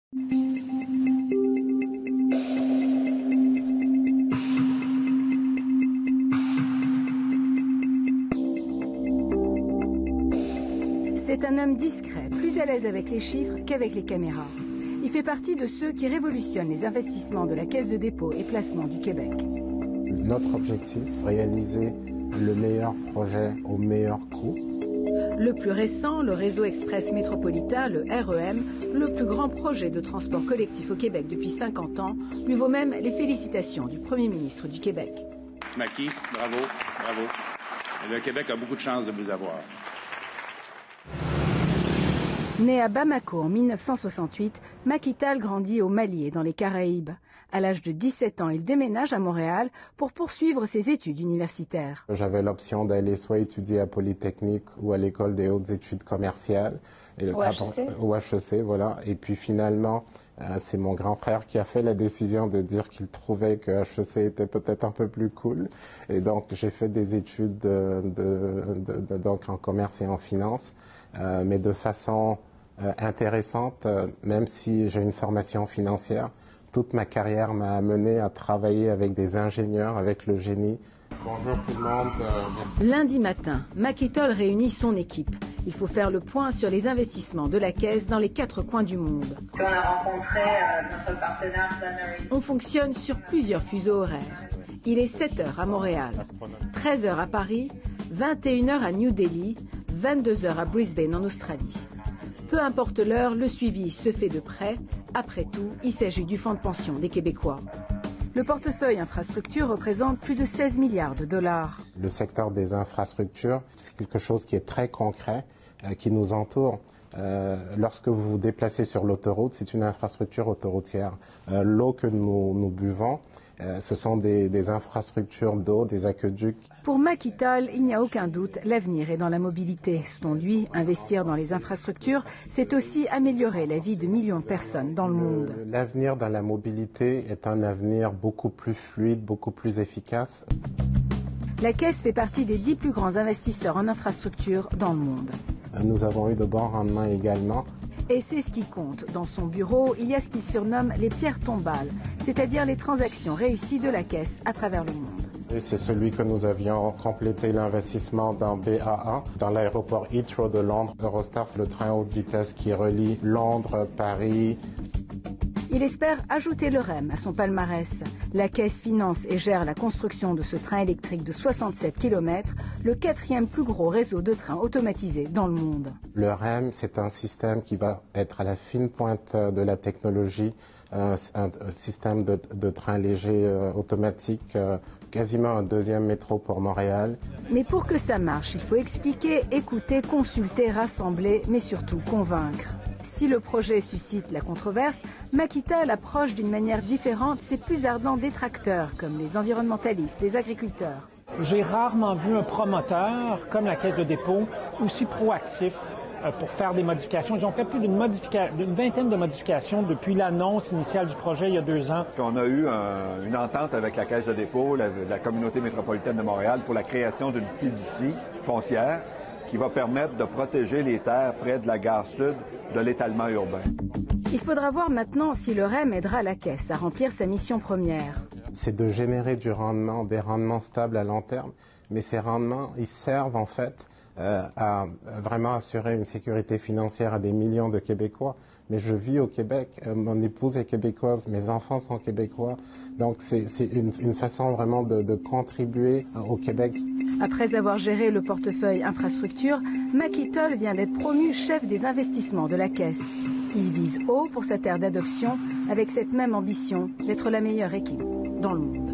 C'est un homme discret, plus à l'aise avec les chiffres qu'avec les caméras. Il fait partie de ceux qui révolutionnent les investissements de la Caisse de dépôt et placement du Québec. Notre objectif, réaliser le meilleur projet au meilleur coût. Le plus récent, le réseau express métropolitain, le REM, le plus grand projet de transport collectif au Québec depuis 50 ans, lui vaut même les félicitations du Premier ministre du Québec. Maki, bravo, bravo. Le Québec a beaucoup de chance de vous avoir. Né à Bamako en 1968, Macky Tall grandit au Mali et dans les Caraïbes. À l'âge de 17 ans, il déménage à Montréal pour poursuivre ses études universitaires. J'avais l'option d'aller soit étudier à Polytechnique ou à l'École des hautes études commerciales. Au HEC, voilà. Et puis finalement, c'est mon grand frère qui a fait la décision de dire qu'il trouvait que HEC était peut-être un peu plus cool. Et donc, j'ai fait des études donc en commerce et en finance, mais de façon intéressante, même si j'ai une formation financière. Toute ma carrière m'a amené à travailler avec des ingénieurs, avec le génie. Bonjour tout le monde. Lundi matin, Macky Tall réunit son équipe. Il faut faire le point sur les investissements de la Caisse dans les 4 coins du monde. On a rencontré notre partenaire Sunnery. On fonctionne sur plusieurs fuseaux horaires. Il est 7 heures à Montréal, 13 heures à Paris, 21 heures à New Delhi, 22 heures à Brisbane en Australie. Peu importe l'heure, le suivi se fait de près. Après tout, il s'agit du fonds de pension des Québécois. Le portefeuille infrastructure représente plus de 16 milliards de dollars. Le secteur des infrastructures, c'est quelque chose qui est très concret, qui nous entoure. Lorsque vous vous déplacez sur l'autoroute, c'est une infrastructure autoroutière. L'eau que nous buvons, ce sont des infrastructures d'eau, des aqueducs. Pour Macky Tall, il n'y a aucun doute, l'avenir est dans la mobilité. Selon lui, investir dans les infrastructures, c'est aussi améliorer la vie de millions de personnes dans le monde. L'avenir dans la mobilité est un avenir beaucoup plus fluide, beaucoup plus efficace. La Caisse fait partie des 10 plus grands investisseurs en infrastructures dans le monde. Nous avons eu de bons rendements également. Et c'est ce qui compte. Dans son bureau, il y a ce qu'il surnomme les pierres tombales, c'est-à-dire les transactions réussies de la Caisse à travers le monde. Et c'est celui que nous avions complété l'investissement dans BAA, dans l'aéroport Heathrow de Londres. Eurostar, c'est le train haute vitesse qui relie Londres, Paris. Il espère ajouter le REM à son palmarès. La Caisse finance et gère la construction de ce train électrique de 67 km, le 4e plus gros réseau de trains automatisés dans le monde. Le REM, c'est un système qui va être à la fine pointe de la technologie, un système de train léger automatique, quasiment un 2e métro pour Montréal. Mais pour que ça marche, il faut expliquer, écouter, consulter, rassembler, mais surtout convaincre. Si le projet suscite la controverse, Macky Tall approche d'une manière différente ses plus ardents détracteurs, comme les environnementalistes, les agriculteurs. J'ai rarement vu un promoteur, comme la Caisse de dépôt, aussi proactif pour faire des modifications. Ils ont fait plus d'une vingtaine de modifications depuis l'annonce initiale du projet il y a 2 ans. On a eu une entente avec la Caisse de dépôt, la communauté métropolitaine de Montréal, pour la création d'une fiducie foncière qui va permettre de protéger les terres près de la gare sud de l'étalement urbain. Il faudra voir maintenant si le REM aidera la Caisse à remplir sa mission première. C'est de générer du rendement, des rendements stables à long terme, mais ces rendements, ils servent en fait à vraiment assurer une sécurité financière à des millions de Québécois. Mais je vis au Québec, mon épouse est québécoise, mes enfants sont québécois, donc c'est une façon vraiment de contribuer au Québec. Après avoir géré le portefeuille infrastructure, Macky Tall vient d'être promu chef des investissements de la Caisse. Il vise haut pour sa terre d'adoption avec cette même ambition d'être la meilleure équipe dans le monde.